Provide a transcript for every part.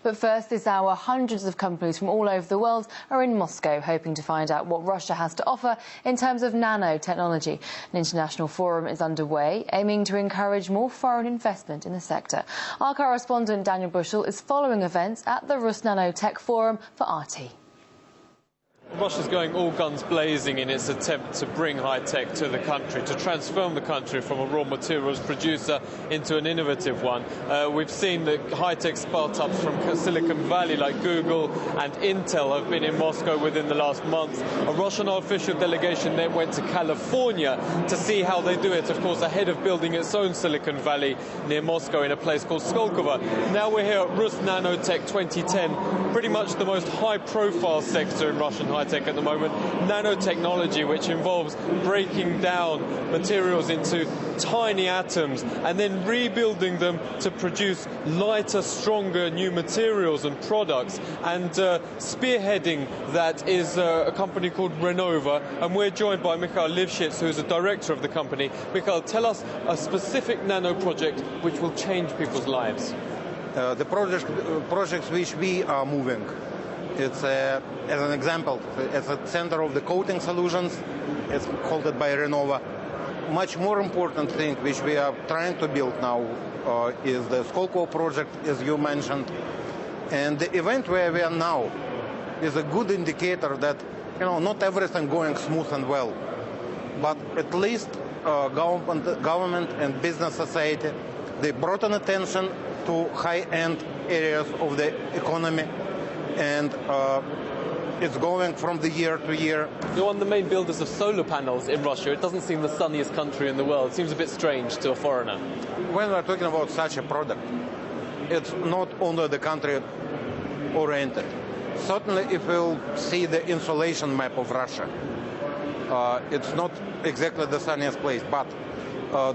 But first this hour, hundreds of companies from all over the world are in Moscow, hoping to find out what Russia has to offer in terms of nanotechnology. An international forum is underway, aiming to encourage more foreign investment in the sector. Our correspondent Daniel Bushell is following events at the Rus Nanotech Forum for RT. Russia's going all guns blazing in its attempt to bring high-tech to the country, to transform the country from a raw materials producer into an innovative one. We've seen that high-tech startups from Silicon Valley like Google and Intel have been in Moscow within the last month. A Russian official delegation then went to California to see how they do it, of course, ahead of building its own Silicon Valley near Moscow in a place called Skolkovo. Now we're here at Rus Nanotech 2010, pretty much the most high-profile sector in Russian high-tech at the moment, nanotechnology, which involves breaking down materials into tiny atoms and then rebuilding them to produce lighter, stronger new materials and products. And spearheading that is a company called Renova, and we're joined by Mikhail Livshits, who is the director of the company. Mikhail, tell us a specific nano project which will change people's lives. The projects which we are moving, it's as an example, it's a center of the coating solutions. It's called by Renova. Much more important thing which we are trying to build now is the Skolkovo project, as you mentioned. And the event where we are now is a good indicator that, not everything going smooth and well. But at least government and business society, they brought an attention to high-end areas of the economy. And it's going from the year to year. You're one of the main builders of solar panels in Russia. It doesn't seem the sunniest country in the world. It seems a bit strange to a foreigner. When we're talking about such a product, it's not only the country oriented. Certainly, if we'll see the insolation map of Russia, it's not exactly the sunniest place. But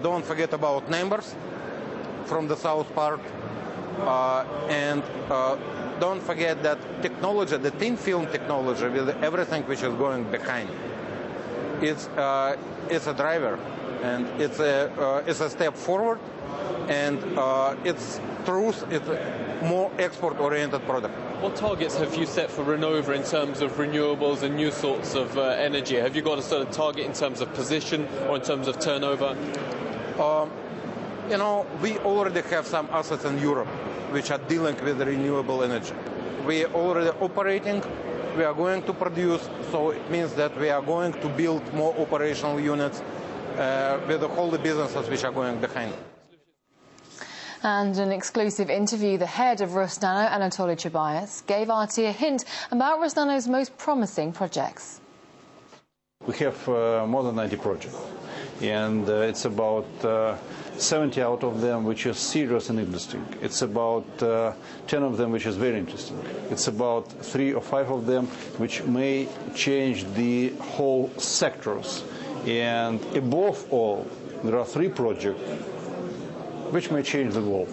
don't forget about neighbors from the south part. And don't forget that technology, the thin film technology, with everything which is going behind, it's a driver, and it's a step forward, and it's a more export-oriented product. What targets have you set for Renova in terms of renewables and new sorts of energy? Have you got a sort of target in terms of position or in terms of turnover? We already have some assets in Europe which are dealing with renewable energy. We are already operating, we are going to produce, so it means that we are going to build more operational units with all the businesses which are going behind. And an exclusive interview, the head of Rus Nano, Anatoly Chabayas, gave RT a hint about Rus Nano's most promising projects. We have more than 90 projects, and it's about 70 out of them which are serious and interesting. It's about 10 of them which is very interesting. It's about 3 or 5 of them which may change the whole sectors. And above all, there are 3 projects which may change the world.